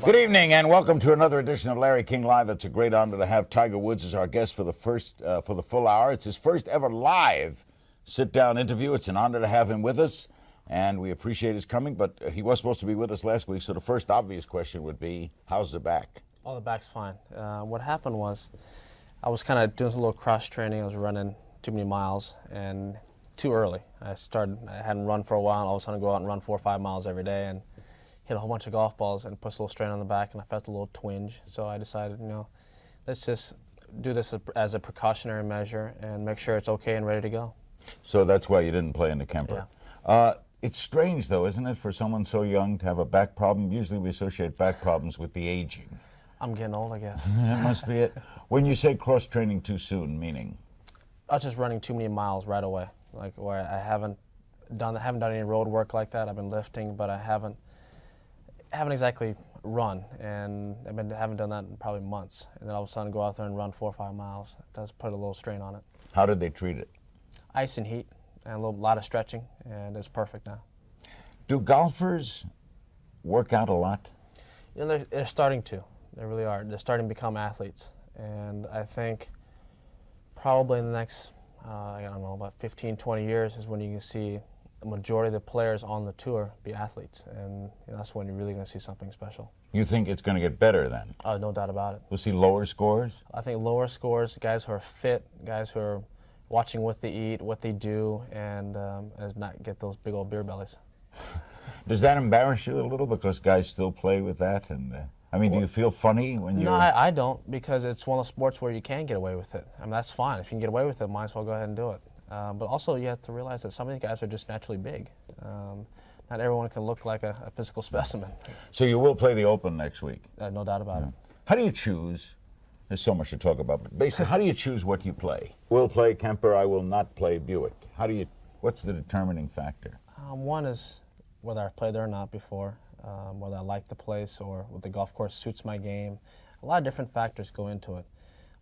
Good evening and welcome to another edition of Larry King Live. It's a great honor to have Tiger Woods as our guest for the full hour. It's his first ever live sit-down interview. It's an honor to have him with us, and we appreciate his coming. But he was supposed to be with us last week, so the first obvious question would be, how's the back? Oh, the back's fine. What happened was I was kind of doing a little cross training. I was running too many miles and too early. I hadn't run for a while, and all of a sudden I go out and run 4 or 5 miles every day and hit a whole bunch of golf balls and puts a little strain on the back, and I felt a little twinge. So I decided, let's just do this as a precautionary measure and make sure it's okay and ready to go. So that's why you didn't play in the Kemper. Yeah. It's strange, though, isn't it, for someone so young to have a back problem? Usually we associate back problems with the aging. I'm getting old, I guess. That must be it. When you say cross-training too soon, meaning? I was just running too many miles right away, like where I haven't done any road work like that. I've been lifting, but I haven't exactly run, and haven't done that in probably months. And then all of a sudden go out there and run 4 or 5 miles. It does put a little strain on it. How did they treat it? Ice and heat and a lot of stretching, and it's perfect now. Do golfers work out a lot? They're starting to. They really are. They're starting to become athletes, and I think probably in the next, about 15, 20 years is when you can see the majority of the players on the tour be athletes, and that's when you're really going to see something special. You think it's going to get better then? No doubt about it. We'll see lower scores? I think lower scores, guys who are fit, guys who are watching what they eat, what they do, and not get those big old beer bellies. Does that embarrass you a little because guys still play with that? And do you feel funny when you're... No, I don't, because it's one of those sports where you can get away with it. That's fine. If you can get away with it, might as well go ahead and do it. But also you have to realize that some of these guys are just naturally big. Not everyone can look like a physical specimen. So you will play the Open next week? No doubt about it. How do you choose? There's so much to talk about, but basically, how do you choose what you play? We'll play Kemper, I will not play Buick. What's the determining factor? One is whether I've played there or not before, whether I like the place or whether the golf course suits my game. A lot of different factors go into it.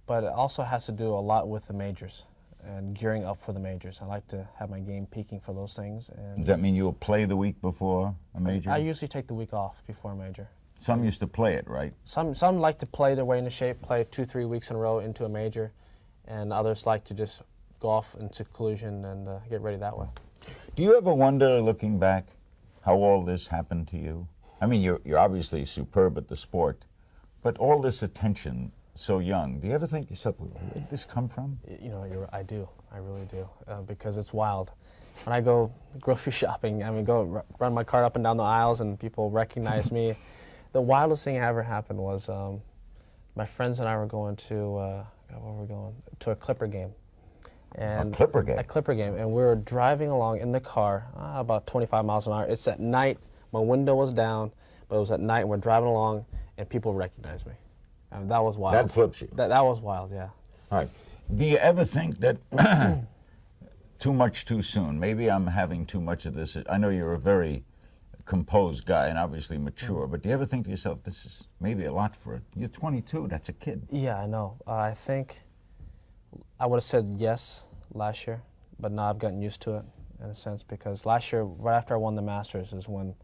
But it also has to do a lot with the majors and gearing up for the majors. I like to have my game peaking for those things. And does that mean you'll play the week before a major? I usually take the week off before a major. Some used to play it, right? Some like to play their way into shape, play 2-3 weeks in a row into a major, and others like to just go off into collusion and get ready that way. Do you ever wonder, looking back, how all this happened to you? You're obviously superb at the sport, but all this attention so young, do you ever think to yourself, where did this come from? I do. I really do, because it's wild. When I go grocery shopping, go run my cart up and down the aisles and people recognize me. The wildest thing that ever happened was my friends and I were going to, to a Clipper game. And a Clipper game? A Clipper game, and we were driving along in the car, about 25 miles an hour. It's at night, my window was down, but it was at night, and we're driving along, and people recognized me. That was wild. That flips you? That was wild, yeah. All right. Do you ever think that too much too soon? Maybe I'm having too much of this. I know you're a very composed guy and obviously mature, but do you ever think to yourself, this is maybe a lot for it? You're 22, that's a kid. Yeah, I know. I think I would have said yes last year, but now I've gotten used to it in a sense, because last year, right after I won the Masters, is when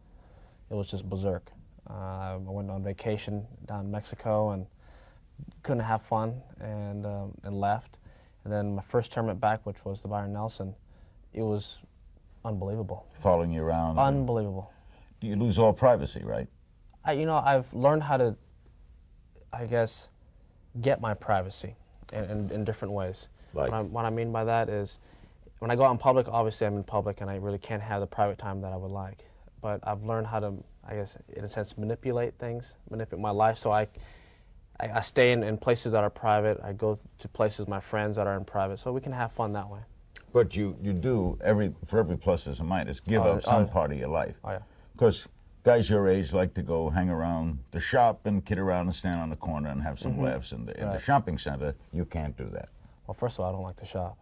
it was just berserk. I went on vacation down in Mexico and couldn't have fun and left. And then my first tournament back, which was the Byron Nelson, it was unbelievable. Following you around? Unbelievable. You lose all privacy, right? I've learned how to, I guess, get my privacy in different ways. Like? What I mean by that is, when I go out in public, obviously I'm in public and I really can't have the private time that I would like. But I've learned how to, I guess, in a sense, manipulate things, manipulate my life, so I stay in places that are private. I go to places with my friends that are in private, so we can have fun that way. But you do, for every pluses and minuses, give up some part of your life. Oh, yeah. Because guys your age like to go hang around the shop and kid around and stand on the corner and have some laughs in the shopping center. You can't do that. Well, first of all, I don't like to shop.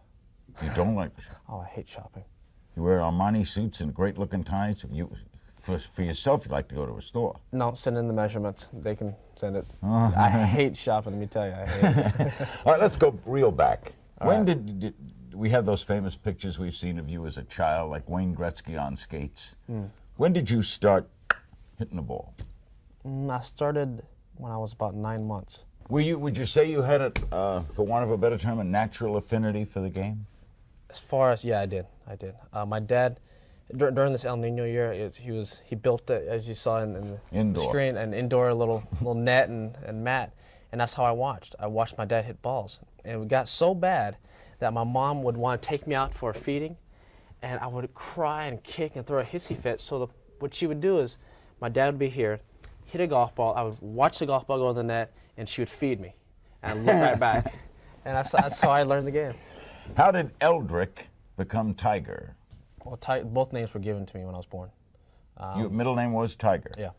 You don't like to shop? Oh, I hate shopping. You wear Armani suits and great-looking ties. For yourself, you like to go to a store. No, send in the measurements. They can send it. I hate shopping, let me tell you. I hate it. All right, let's go real back. When did we have those famous pictures we've seen of you as a child, like Wayne Gretzky on skates? When did you start hitting the ball? I started when I was about 9 months. Would you say you had for want of a better term, a natural affinity for the game? As far as, yeah, I did. My dad, during this El Nino year, he built, as you saw in the Indoor. screen, an indoor little net and mat, and that's how I watched. I watched my dad hit balls, and it got so bad that my mom would want to take me out for a feeding, and I would cry and kick and throw a hissy fit. So what she would do is, my dad would be here, hit a golf ball. I would watch the golf ball go in the net, and she would feed me, and I'd look right back, and that's how I learned the game. How did Eldrick become Tiger? Well, both names were given to me when I was born. Your middle name was Tiger. Yeah.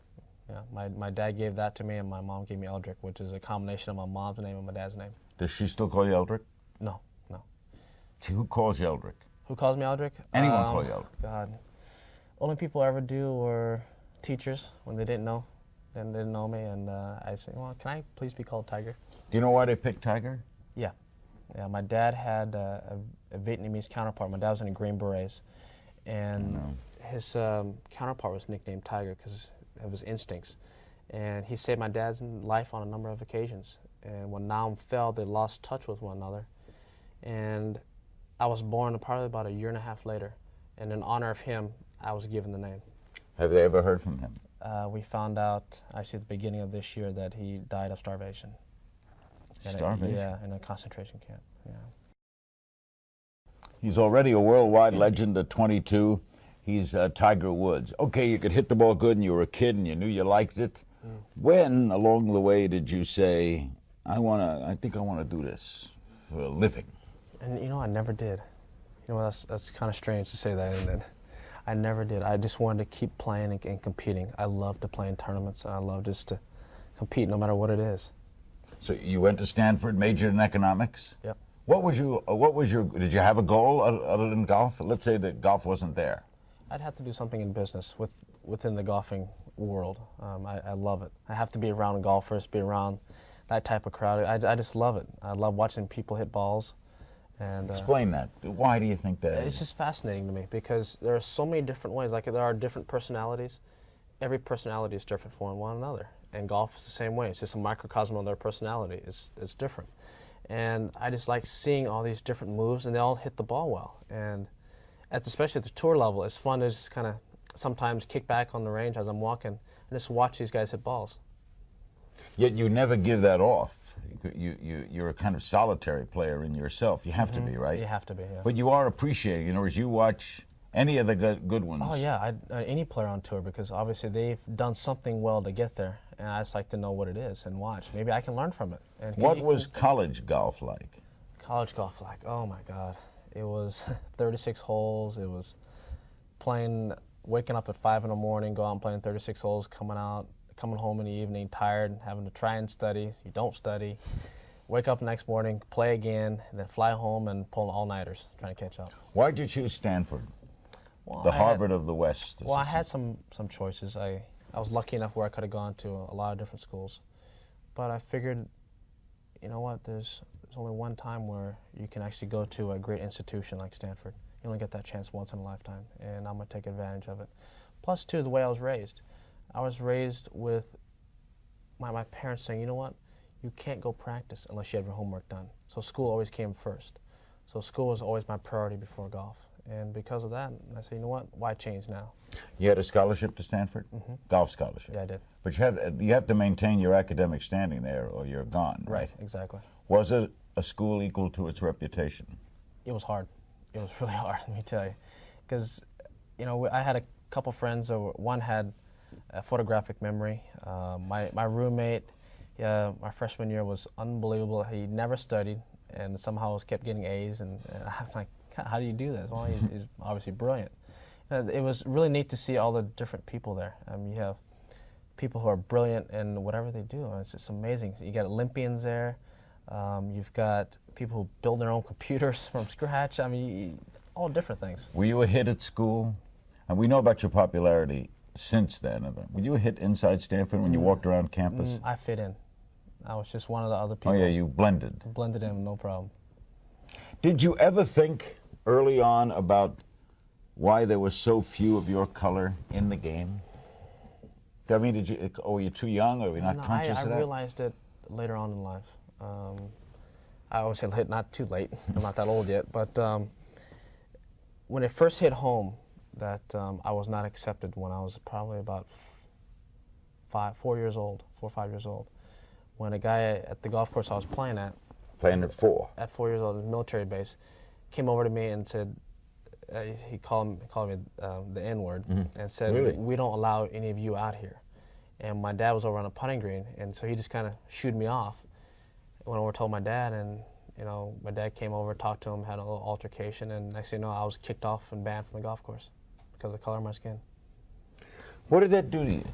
My dad gave that to me, and my mom gave me Eldrick, which is a combination of my mom's name and my dad's name. Does she still call you Eldrick? No. See, who calls you Eldrick? Who calls me Eldrick? Anyone call you Eldrick? God. Only people I ever do were teachers when they didn't know. Then they didn't know me, and I say, well, can I please be called Tiger? Do you know why they picked Tiger? Yeah. My dad had a Vietnamese counterpart. My dad was in the Green Berets, and his counterpart was nicknamed Tiger because of his instincts. And he saved my dad's life on a number of occasions. And when Nam fell, they lost touch with one another. And I was born probably about a year and a half later. And in honor of him, I was given the name. Have they ever heard from him? We found out, actually, at the beginning of this year that he died of starvation. Starvation? Yeah, in a concentration camp. Yeah. He's already a worldwide legend at 22. He's Tiger Woods. Okay, you could hit the ball good and you were a kid and you knew you liked it. When along the way did you say, I think I want to do this for a living? And I never did. That's kind of strange to say that, isn't it? I never did. I just wanted to keep playing and competing. I love to play in tournaments, and I love just to compete no matter what it is. So you went to Stanford, majored in economics? Yep. Did you have a goal other than golf? Let's say that golf wasn't there. I'd have to do something in business within the golfing world. I love it. I have to be around golfers, be around that type of crowd. I just love it. I love watching people hit balls. And explain that. Why do you think that is? It's just fascinating to me because there are so many different ways. Like there are different personalities. Every personality is different from one another. And golf is the same way. It's just a microcosm of their personality. It's different. And I just like seeing all these different moves, and they all hit the ball well. And especially at the tour level, it's fun to just kind of sometimes kick back on the range as I'm walking and just watch these guys hit balls. Yet you never give that off. You're a kind of solitary player in yourself. You have to be, right? You have to be, yeah. But you are appreciating, as you watch any of the good ones. Oh, yeah, any player on tour, because obviously they've done something well to get there, and I just like to know what it is and watch. Maybe I can learn from it. And what was college golf like? College golf like, oh my God. It was 36 holes. It was waking up at 5 in the morning, go out and playing 36 holes, coming home in the evening tired, having to try and study. You don't study. Wake up the next morning, play again, and then fly home and pull all-nighters, trying to catch up. Why did you choose Stanford? Well, the Harvard of the West. Well, I had some choices. I was lucky enough where I could have gone to a lot of different schools. But I figured, you know what, there's only one time where you can actually go to a great institution like Stanford. You only get that chance once in a lifetime, and I'm going to take advantage of it. Plus, too, the way I was raised. I was raised with my parents saying, you know what, you can't go practice unless you have your homework done. So school always came first. So school was always my priority before golf. And because of that, I said, you know what, why change now? You had a scholarship to Stanford? Golf scholarship? Yeah, I did. But you have to maintain your academic standing there or you're gone, right? Right, exactly. Was it a school equal to its reputation? It was hard. It was really hard, let me tell you. Because, I had a couple friends, one had a photographic memory. My roommate, my freshman year was unbelievable. He never studied and somehow kept getting A's, and I'm like, how do you do this? Well, he's obviously brilliant. It was really neat to see all the different people there. You have people who are brilliant in whatever they do. It's just amazing. You got Olympians there. You've got people who build their own computers from scratch. All different things. Were you a hit at school? And we know about your popularity since then. Were you a hit inside Stanford when you walked around campus? I fit in. I was just one of the other people. Oh yeah, you blended. Blended in, no problem. Did you ever think early on about why there were so few of your color in the game? I mean, were you too young, or were you not No, conscious I of that? realized it later on in life. I always say late, not too late. I'm not that old yet. But when it first hit home that I was not accepted when I was probably about 4 years old, 4 or 5 years old, when a guy at the golf course I was playing Playing at 4. at 4 years old, at the military base, came over to me and said, he called me the N-word, and said, Really? "We don't allow any of you out here." And my dad was over on a putting green, and so he just kind of shooed me off. Went over, told my dad, and my dad came over, talked to him, had a little altercation, and next thing you know, I was kicked off and banned from the golf course because of the color of my skin. What did that do to you?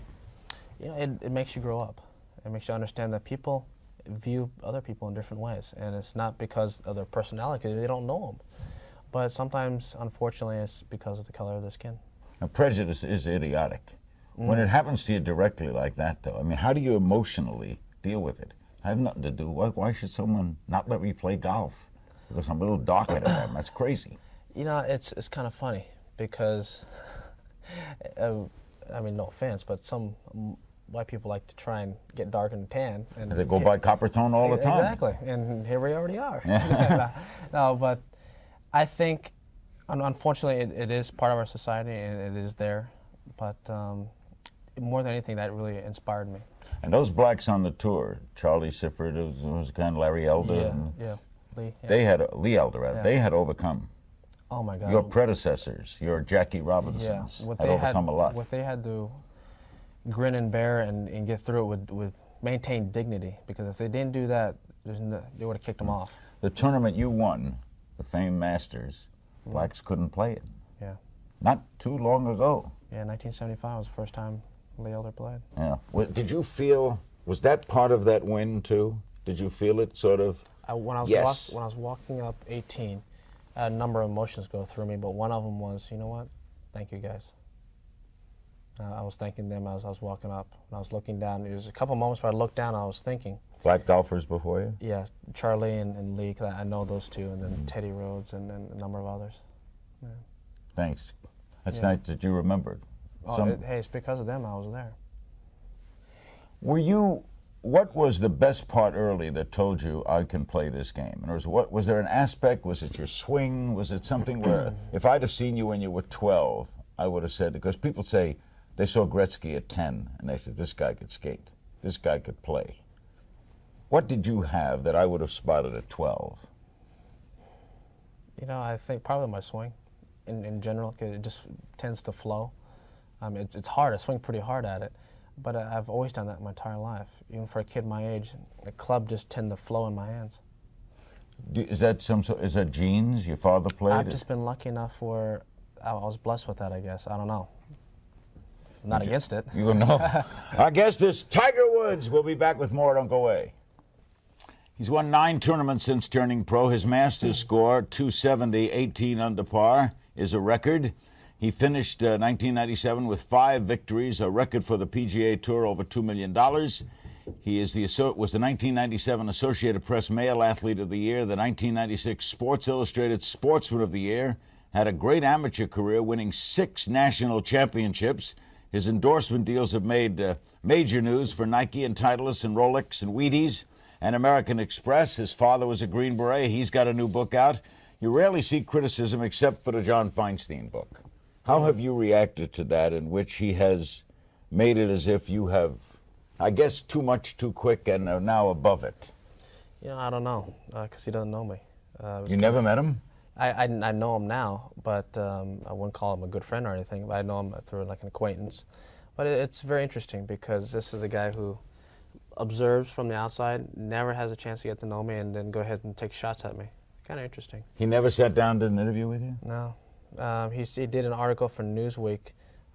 It makes you grow up. It makes you understand that people view other people in different ways, and it's not because of their personality; they don't know them. But sometimes, unfortunately, it's because of the color of their skin. Now, prejudice is idiotic. When it happens to you directly like that, though, I mean, how do you emotionally deal with it? I have nothing to do. Why should someone not let me play golf? Because I'm a little darker than them. That's crazy. It's kind of funny because, I mean, no offense, but some white people like to try and get dark and tan. And They go by copper tone all the time. Exactly, and here we already are. No, but I think, unfortunately, it is part of our society, and it is there. But more than anything, that really inspired me. And those blacks on the tour, Charlie Sifford, was kind of Larry Elder, and Lee. Yeah. they had Lee Elder. Yeah. They had overcome. Oh my God. Your predecessors, your Jackie Robinsons, had overcome a lot. What they had to grin and bear and get through it with maintain dignity, because if they didn't do that, they would have kicked them off. The tournament you won, the famed Masters, blacks couldn't play it. Yeah. Not too long ago. Yeah, 1975 was the first time Lee Elder played. Yeah. Did you feel, was that part of that win too? Did you feel it sort of? When I was walking up 18, a number of emotions go through me, but one of them was, you know what? Thank you guys. I was thanking them as I was walking up. When I was looking down, there was a couple moments where I looked down and I was thinking. Black golfers before you? Yeah, Charlie and Lee, 'cause I know those two, and then Teddy Rhodes and a number of others. Yeah. Thanks. That's nice that you remembered. Hey, it's because of them I was there. What was the best part early that told you I can play this game? And was there an aspect, was it your swing? Was it something where, if I'd have seen you when you were 12, I would have said, because people say they saw Gretzky at 10, and they said, this guy could skate, this guy could play. What did you have that I would have spotted at 12? I think probably my swing in general, 'cause it just tends to flow. It's hard, I swing pretty hard at it, but I've always done that my entire life. Even for a kid my age, the club just tend to flow in my hands. Is that genes? Your father played? I've just been lucky enough where I was blessed with that, I guess. I don't know. I'm not against it. You know. Our guest is Tiger Woods. We'll be back with more. Don't go away. He's won 9 tournaments since turning pro. His Masters score, 270, 18 under par, is a record. He finished 1997 with 5 victories, a record for the PGA Tour, over $2 million. He was the 1997 Associated Press Male Athlete of the Year, the 1996 Sports Illustrated Sportsman of the Year, had a great amateur career, winning 6 national championships. His endorsement deals have made major news for Nike and Titleist and Rolex and Wheaties and American Express. His father was a Green Beret. He's got a new book out. You rarely see criticism except for the John Feinstein book. How have you reacted to that, in which he has made it as if you have, I guess, too much too quick and are now above it? I don't know, because he doesn't know me. You never met him? I know him now, but I wouldn't call him a good friend or anything. But I know him through like an acquaintance. But it's very interesting because this is a guy who observes from the outside, never has a chance to get to know me, and then go ahead and take shots at me. Kind of interesting. He never sat down and did an interview with you? No. He did an article for Newsweek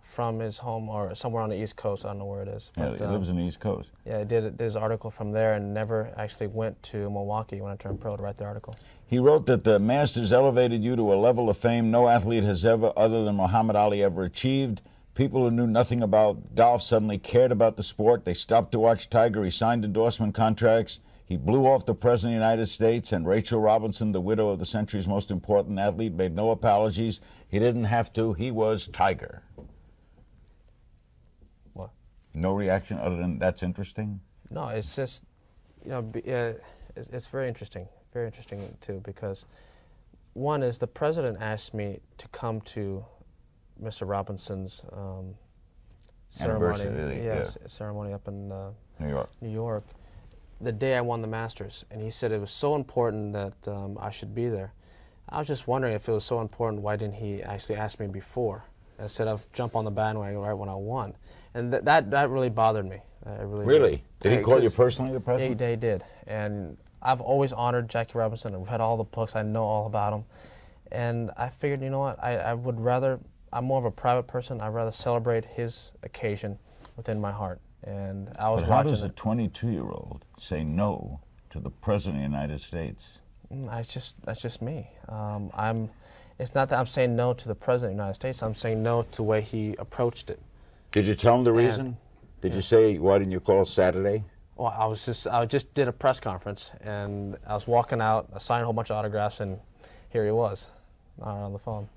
from his home or somewhere on the East Coast. I don't know where it is. But, he lives in the East Coast. Yeah, he did his article from there and never actually went to Milwaukee when I turned pro to write the article. He wrote that the Masters elevated you to a level of fame no athlete has ever, other than Muhammad Ali, ever achieved. People who knew nothing about golf suddenly cared about the sport. They stopped to watch Tiger. He signed endorsement contracts. He blew off the President of the United States, and Rachel Robinson, the widow of the century's most important athlete, made no apologies. He didn't have to. He was Tiger. What? No reaction other than that's interesting? No, it's just, it's very interesting too, because one is the president asked me to come to Mr. Robinson's ceremony, Anniversary, ceremony up in New York. the day I won the Masters, and he said it was so important that I should be there. I was just wondering if it was so important, why didn't he actually ask me before, instead of jump on the bandwagon right when I won? And that really bothered me. Really? Did he call you personally, the president? They did. And I've always honored Jackie Robinson. I've read all the books. I know all about him. And I figured, you know what, I would rather, I'm more of a private person. I'd rather celebrate his occasion within my heart. And I was But how watching does a 22-year-old say no to the President of the United States? That's just me. It's not that I'm saying no to the President of the United States. I'm saying no to the way he approached it. Did you tell him the reason? Did you say, why didn't you call Saturday? Well, I just did a press conference, and I was walking out, I signed a whole bunch of autographs, and here he was on the phone.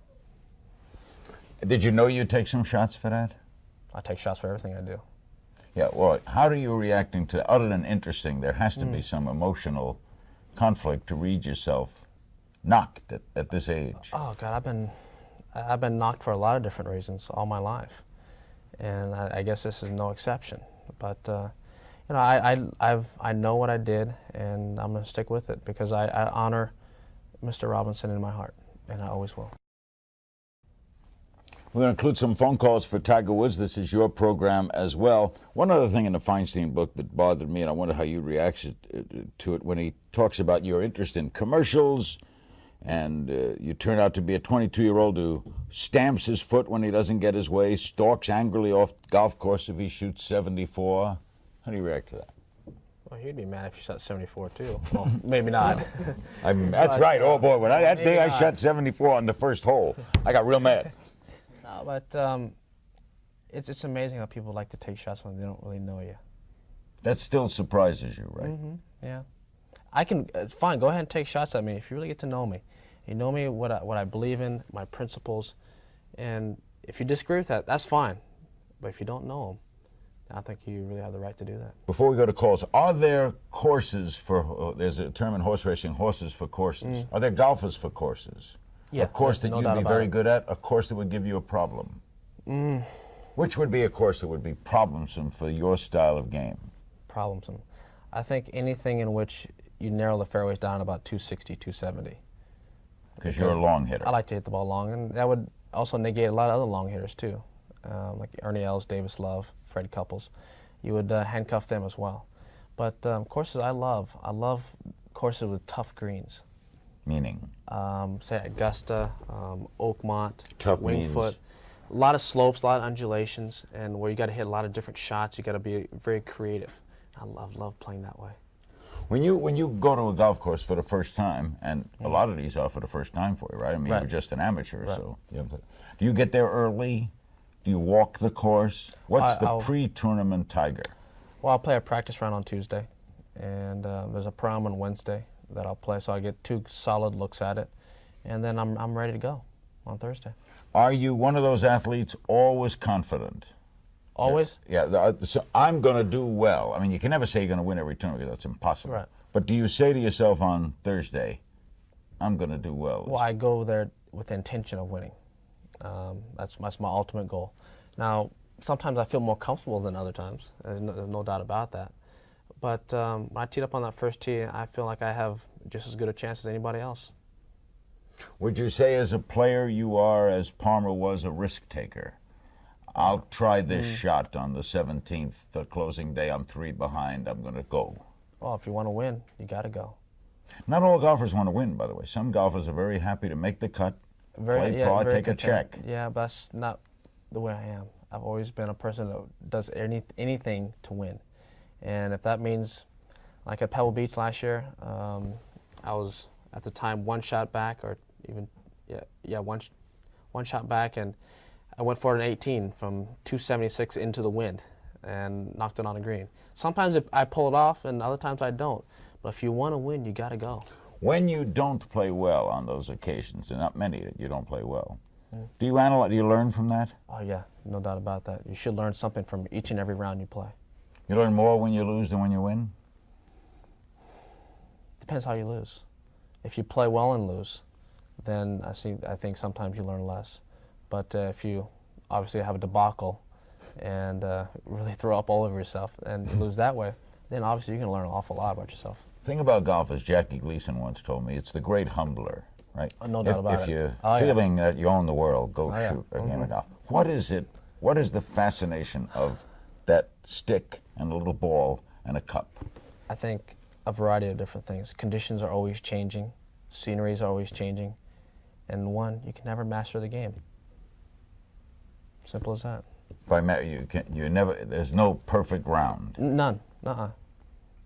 Did you know you'd take some shots for that? I take shots for everything I do. Yeah, well, how are you reacting to, other than interesting, there has to be some emotional conflict to read yourself knocked at this age. Oh God, I've been knocked for a lot of different reasons all my life, and I guess this is no exception. But I know what I did, and I'm going to stick with it because I honor Mr. Robinson in my heart, and I always will. We're going to include some phone calls for Tiger Woods. This is your program as well. One other thing in the Feinstein book that bothered me, and I wonder how you reacted to it, when he talks about your interest in commercials, and you turn out to be a 22-year-old who stamps his foot when he doesn't get his way, stalks angrily off the golf course if he shoots 74. How do you react to that? Well, he'd be mad if you shot 74 too. Well, maybe not. That's right. Oh boy, when that day I shot 74 on the first hole, I got real mad. No, but it's amazing how people like to take shots when they don't really know you. That still surprises you, right? Mm-hmm. Yeah. I can, fine, go ahead and take shots at me if you really get to know me. You know me, what I believe in, my principles, and if you disagree with that, that's fine. But if you don't know them, I think you really have the right to do that. Before we go to calls, are there courses for, there's a term in horse racing, horses for courses. Are there golfers for courses? Yeah, a course that no you'd be very it. good at, a course that would give you a problem? Which would be a course that would be problemsome for your style of game? Problemsome. I think anything in which you narrow the fairways down about 260, 270. Because you're a long hitter. I like to hit the ball long, and that would also negate a lot of other long hitters too, like Ernie Els, Davis Love, Fred Couples. You would handcuff them as well. But courses I love courses with tough greens. Meaning? Say Augusta, Oakmont, Tough Wingfoot. means? A lot of slopes, a lot of undulations, and where you got to hit a lot of different shots. You got to be very creative. I love playing that way. When you go to a golf course for the first time, and a lot of these are for the first time for you, right? I mean, Right. you're just an amateur, Right. so. Do you get there early? Do you walk the course? What's the pre-tournament Tiger? Well, I'll play a practice round on Tuesday, and there's a prom on Wednesday that I'll play, so I get 2 solid looks at it, and then I'm ready to go on Thursday. Are you one of those athletes always confident? Always? Yeah, so I'm going to do well. I mean, you can never say you're going to win every tournament, because that's impossible. Right. But do you say to yourself on Thursday, I'm going to do well? Well, I go there with the intention of winning. That's my ultimate goal. Now, sometimes I feel more comfortable than other times. There's no doubt about that. But when I teed up on that first tee, I feel like I have just as good a chance as anybody else. Would you say as a player you are, as Palmer was, a risk taker? I'll try this shot on the 17th, the closing day. I'm 3 behind. I'm going to go. Well, if you want to win, you got to go. Not all golfers want to win, by the way. Some golfers are very happy to make the cut, play par, very take a content. check. Yeah, but that's not the way I am. I've always been a person that does anything to win. And if that means, like at Pebble Beach last year, I was at the time 1 shot back, or even, one shot back, and I went for an 18 from 276 into the wind and knocked it on a green. Sometimes I pull it off, and other times I don't. But if you want to win, you got to go. When you don't play well on those occasions, and not many that you don't play well, do you analyze? Do you learn from that? Oh yeah, no doubt about that. You should learn something from each and every round you play. You learn more when you lose than when you win? Depends how you lose. If you play well and lose, then I think sometimes you learn less. But if you obviously have a debacle and really throw up all over yourself and you lose that way, then obviously you can learn an awful lot about yourself. The thing about golf, as Jackie Gleason once told me, it's the great humbler, right? No doubt about it. If you're feeling that you own the world, go shoot a game of golf. What is it? What is the fascination of that stick and a little ball and a cup? I think a variety of different things. Conditions are always changing. Sceneries are always changing. And one, you can never master the game. Simple as that. There's no perfect round. None. None.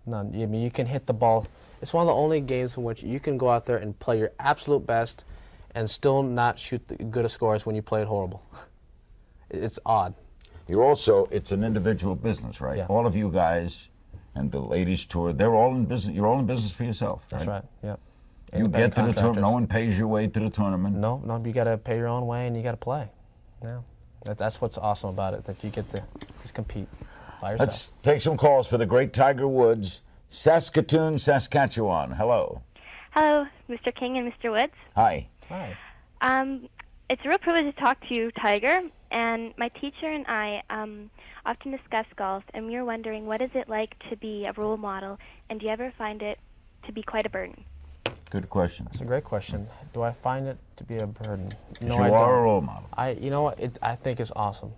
I mean, you can hit the ball. It's one of the only games in which you can go out there and play your absolute best and still not shoot the good a score as when you played horrible. It's odd. It's an individual business, right? Yeah. All of you guys and the ladies tour, they're all in business. You're all in business for yourself, right? That's right, yeah. You get to the tournament, no one pays your way to the tournament. No, you got to pay your own way and you got to play. Yeah. That's what's awesome about it, that you get to just compete by yourself. Let's take some calls for the great Tiger Woods, Saskatoon, Saskatchewan. Hello. Hello, Mr. King and Mr. Woods. Hi. Hi. It's a real privilege to talk to you, Tiger. And my teacher and I often discuss golf, and we were wondering, what is it like to be a role model, and do you ever find it to be quite a burden? Good question. That's a great question. Do I find it to be a burden? No, you I are don't. a role model. You know what? I think it's awesome.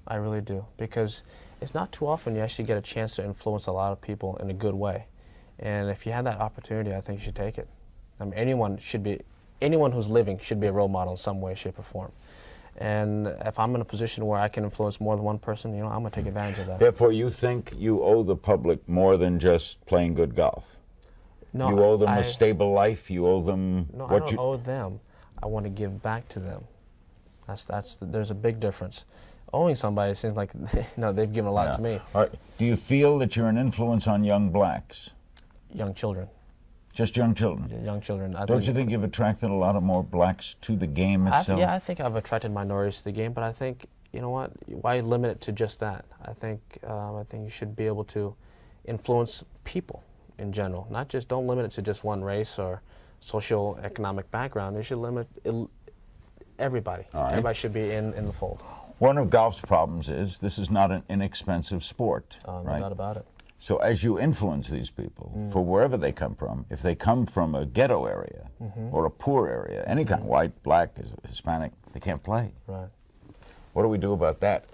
I really do, because it's not too often you actually get a chance to influence a lot of people in a good way. And if you have that opportunity, I think you should take it. I mean, anyone who's living should be a role model in some way, shape, or form. And if I'm in a position where I can influence more than one person, I'm going to take advantage of that. Therefore, you think you owe the public more than just playing good golf? No, you owe them a stable life? You owe them No, what I don't owe them. I want to give back to them. There's a big difference. Owing somebody seems like they've given a lot to me. All right. Do you feel that you're an influence on young blacks? Young children. Just young children? Young children. Don't you think you've attracted a lot of more blacks to the game itself? I think I've attracted minorities to the game, but I think, you know what, why limit it to just that? I think you should be able to influence people in general. Don't limit it to just one race or socio-economic background. You should limit everybody. All right. Everybody should be in the fold. One of golf's problems is this is not an inexpensive sport, No right? doubt about it. So as you influence these people, for wherever they come from, if they come from a ghetto area or a poor area, any kind, white, black, Hispanic, they can't play. Right. What do we do about that?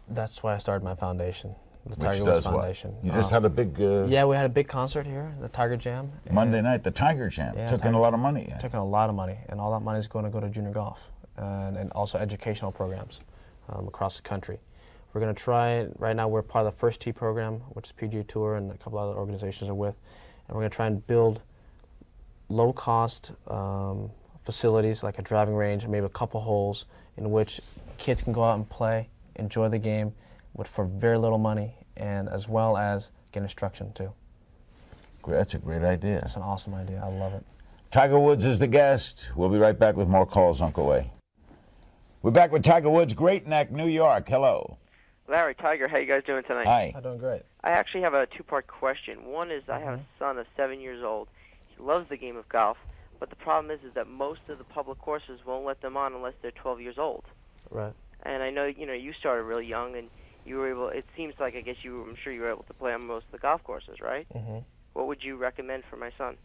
That's why I started my foundation, the Which Tiger Woods does what? Foundation. You just had a big... yeah, we had a big concert here, the Tiger Jam. Monday night, the Tiger Jam. Yeah, took in a lot of money. Took in a lot of money, and all that money is going to go to junior golf and also educational programs across the country. We're going to try, right now we're part of the First Tee program, which is PGA Tour and a couple other organizations are with, and we're going to try and build low-cost facilities like a driving range and maybe a couple holes in which kids can go out and play, enjoy the game for very little money, and as well as get instruction too. That's a great idea. That's an awesome idea. I love it. Tiger Woods is the guest. We'll be right back with more calls, Uncle Way. We're back with Tiger Woods, Great Neck, New York. Hello. Larry, Tiger, how you guys doing tonight? Hi. I'm doing great. I actually have a two-part question. One is I have a son of 7 years old. He loves the game of golf, but the problem is that most of the public courses won't let them on unless they're 12 years old. Right. And I know, you started really young, and you were able, it seems like, I'm sure you were able to play on most of the golf courses, right? Mm-hmm. What would you recommend for my son?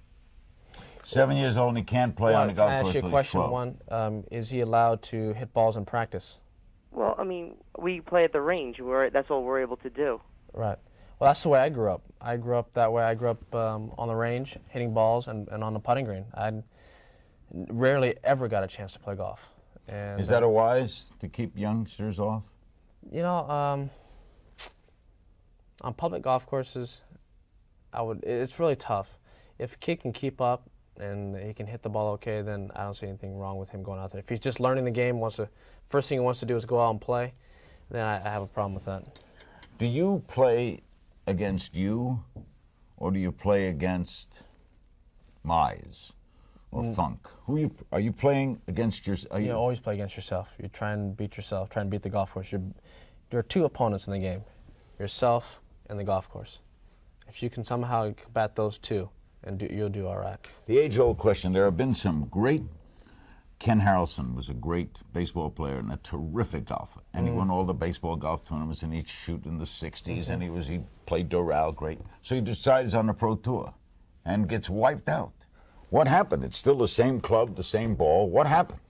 7 years old and he can't play on the golf course. Can I ask you a question? One, is he allowed to hit balls in practice? Well, we play at the range. That's all we're able to do. Right. Well, that's the way I grew up. I grew up that way. I grew up on the range, hitting balls, and on the putting green. I rarely ever got a chance to play golf. And, is that wise to keep youngsters off? On public golf courses, it's really tough. If a kid can keep up and he can hit the ball okay, then I don't see anything wrong with him going out there. If he's just learning the game, first thing he wants to do is go out and play, then I have a problem with that. Do you play against you, or do you play against Mize, or funk? Are you playing against your? You always play against yourself. You try and beat yourself, try and beat the golf course. There are two opponents in the game, yourself and the golf course. If you can somehow combat those two, you'll do all right. The age-old question, there have been some great. Ken Harrelson was a great baseball player and a terrific golfer. And he won all the baseball golf tournaments, and he'd shoot in the 60s, and he played Doral great. So he decides on the pro tour and gets wiped out. What happened? It's still the same club, the same ball. What happened?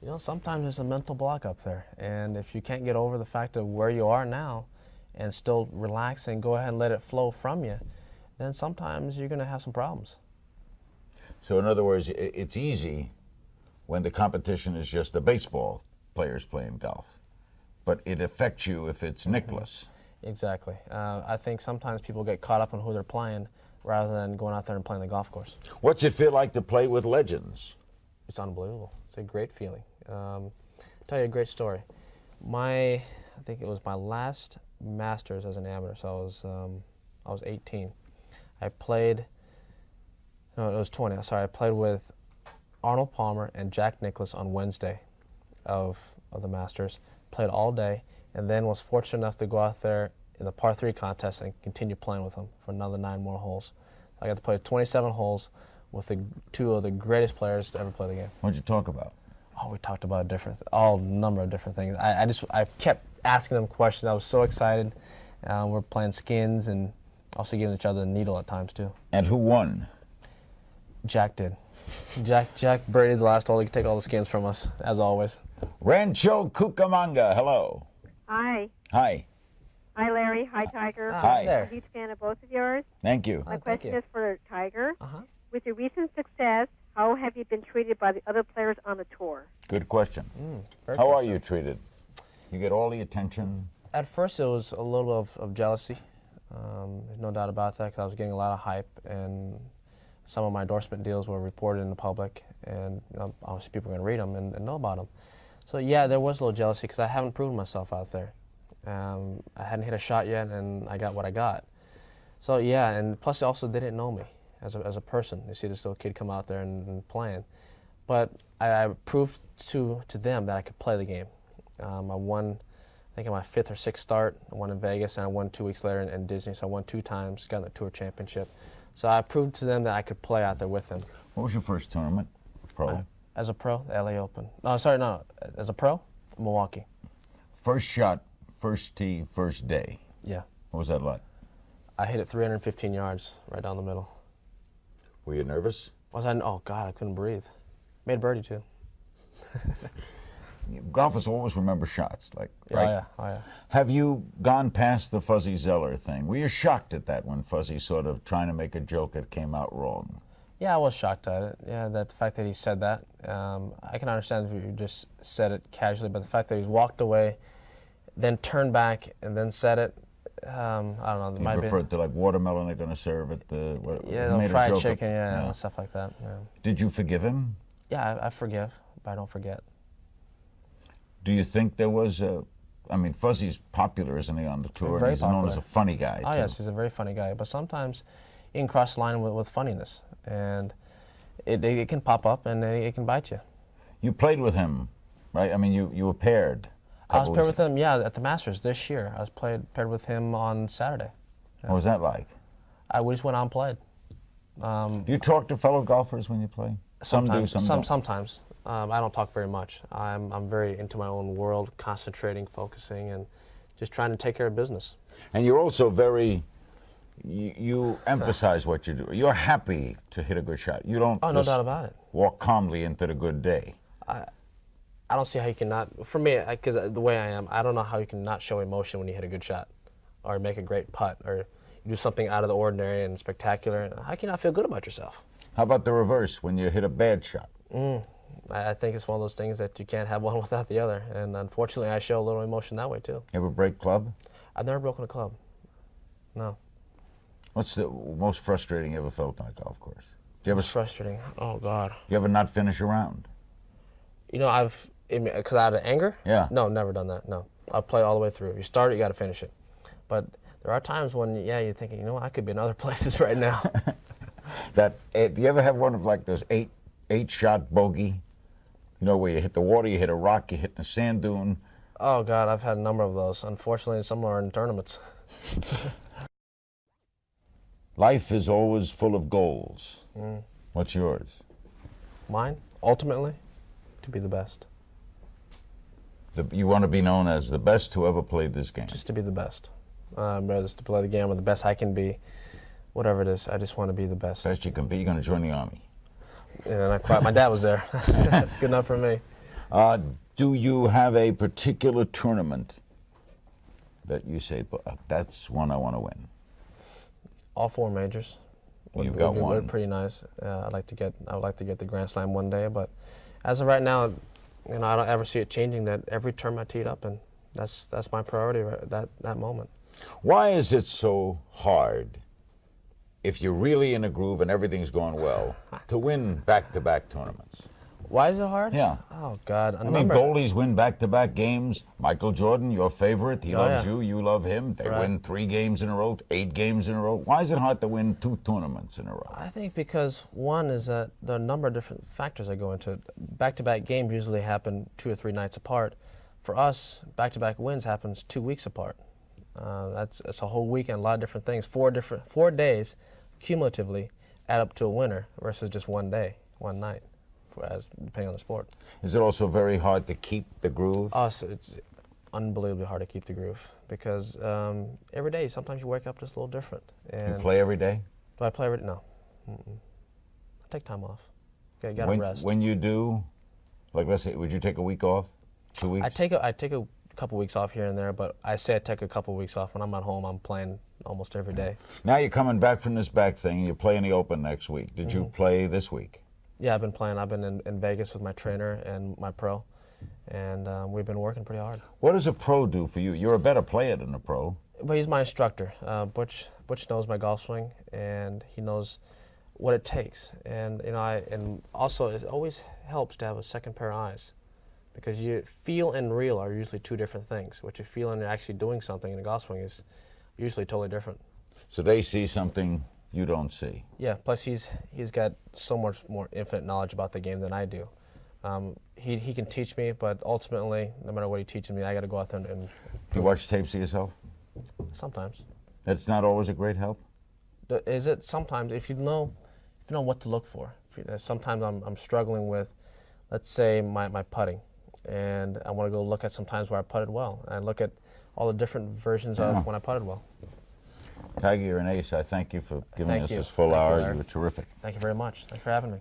You know, sometimes there's a mental block up there. And if you can't get over the fact of where you are now and still relax and go ahead and let it flow from you, then sometimes you're going to have some problems. So in other words, it's easy when the competition is just the baseball players playing golf. But it affects you if it's Nicklaus. Exactly. I think sometimes people get caught up on who they're playing rather than going out there and playing the golf course. What's it feel like to play with legends? It's unbelievable. It's a great feeling. I'll tell you a great story. I think it was my last Masters as an amateur, so I was 18. I played, no, it was 20, sorry, I played with Arnold Palmer and Jack Nicklaus on Wednesday of the Masters, played all day, and then was fortunate enough to go out there in the par 3 contest and continue playing with them for another 9 more holes. I got to play 27 holes with two of the greatest players to ever play the game. What'd you talk about? Oh, we talked about all number of different things. I kept asking them questions. I was so excited. We're playing skins and also giving each other the needle at times too. And who won? Jack did. Jack birdied the last hole. He could take all the skins from us, as always. Rancho Cucamonga, hello. Hi. Hi. Hi, Larry. Hi, Tiger. Hi. There. I'm a huge fan of both of yours. Thank you. My thank question you. is for Tiger. Uh-huh. With your recent success, how have you been treated by the other players on the tour? Good question. Very How are good. you treated? You get all the attention? At first, it was a little of jealousy. There's no doubt about that, because I was getting a lot of hype, and some of my endorsement deals were reported in the public, and obviously people are going to read them and know about them. So yeah, there was a little jealousy because I haven't proven myself out there. I hadn't hit a shot yet, and I got what I got. So yeah, and plus also they didn't know me as a person. They see this little kid come out there and playing. But I proved to them that I could play the game. I won, I think, in my 5th or 6th start. I won in Vegas, and I won 2 weeks later in Disney. So I won 2 times, got the tour championship. So I proved to them that I could play out there with them. What was your first tournament? Pro? As a pro, the LA Open. No, sorry, no. As a pro, Milwaukee. First shot, first tee, first day. Yeah. What was that like? I hit it 315 yards right down the middle. Were you nervous? Oh, God, I couldn't breathe. Made birdie, too. Golfers always remember shots, like, right? Oh, yeah. Have you gone past the Fuzzy Zeller thing? Were you shocked at that when Fuzzy sort of trying to make a joke that came out wrong? Yeah, I was shocked at it. Yeah, the fact that he said that. I can understand if you just said it casually, but the fact that he's walked away, then turned back, and then said it, I don't know. He referred to like watermelon they're going to serve at the... Yeah, he made the a fried joke chicken, of, and stuff like that. Yeah, Did you forgive him? yeah I forgive, but I don't forget. Do you think there was a... I mean, Fuzzy's popular, isn't he, on the tour? Very He's known popular. as a funny guy, Oh, too. yes, he's a very funny guy, but sometimes you can cross the line with funniness, and it can pop up, and it can bite you. You played with him, right? I mean, you were paired. I was paired with him, yeah, at the Masters this year. I was paired with him on Saturday. What was that like? We just went out and played. Do you talk to fellow golfers when you play? Some do, some don't. Sometimes. I don't talk very much. I'm very into my own world, concentrating, focusing, and just trying to take care of business. And you're also very... You emphasize what you do. You're happy to hit a good shot. You don't Oh, no doubt about it. walk calmly into the good day. I don't see how you can not, for me, because the way I am, I don't know how you can not show emotion when you hit a good shot or make a great putt or you do something out of the ordinary and spectacular. How can you not feel good about yourself? How about the reverse, when you hit a bad shot? I think it's one of those things that you can't have one without the other. And unfortunately, I show a little emotion that way, too. You ever break club? I've never broken a club. No. What's the most frustrating you ever felt on a golf course? Do you ever, It's frustrating. Oh, God. you ever not finish a round? You know, because out of anger? Yeah. No, never done that, no. I'll play all the way through. If you start it, you got to finish it. But there are times when, yeah, you're thinking, you know what, I could be in other places right now. Do you ever have one of like those 8 8-shot bogey? You know, where you hit the water, you hit a rock, you hit a sand dune. Oh, God, I've had a number of those. Unfortunately, some are in tournaments. Life is always full of goals. What's yours? Mine, ultimately, to be the best. You want to be known as the best who ever played this game. Just to be the best. Whether it's to play the game or the best I can be, whatever it is, I just want to be the best. Best you can be. You're going to join the Army. And I quite, my dad was there. That's good enough for me. Do you have a particular tournament that you say, that's one I want to win? All 4 majors. You've got one. Would be pretty nice. I would like to get the Grand Slam one day, but as of right now, you know, I don't ever see it changing. That every term I teed up, and that's my priority right that moment. Why is it so hard, if you're really in a groove and everything's going well, to win back-to-back tournaments? Why is it hard? Yeah. Oh, God. I mean, goalies win back-to-back games. Michael Jordan, your favorite, he loves yeah. you love him. They win 3 games in a row, 8 games in a row. Why is it hard to win 2 tournaments in a row? I think because one is that there are a number of different factors that go into it. Back-to-back games usually happen 2 or 3 nights apart. For us, back-to-back wins happens 2 weeks apart. That's a whole weekend, a lot of different things. 4 days cumulatively add up to a winner versus just one day, one night, depending on the sport. Is it also very hard to keep the groove? So it's unbelievably hard to keep the groove because every day, sometimes you wake up just a little different. And You play every day? do I play every day? No. I take time off. Okay, gotta rest. When you do, like let's say, would you take a week off? 2 weeks? I take a couple weeks off here and there, but I say I take a couple weeks off. When I'm at home, I'm playing almost every day. Now you're coming back from this back thing. You're playing the Open next week. Did you play this week? Yeah, I've been playing. I've been in Vegas with my trainer and my pro, and we've been working pretty hard. What does a pro do for you? You're a better player than a pro. But he's my instructor. Butch knows my golf swing, and he knows what it takes. And you know, and also it always helps to have a second pair of eyes, because you feel and real are usually 2 different things. What you feel and actually doing something in a golf swing is usually totally different. So they see something you don't see. Yeah. Plus, he's got so much more infinite knowledge about the game than I do. He can teach me, but ultimately, no matter what he teaches me, I got to go out there and Do you watch tapes of yourself? sometimes. That's not always a great help. Is it sometimes if you know what to look for? Sometimes I'm struggling with, let's say my putting, and I want to go look at some times where I putted well, and look at all the different versions of when I putted well. Tiger, you're an ace. I thank you for giving Thank us you. this full Thank you, hour. Larry. You were terrific. Thank you very much. Thanks for having me.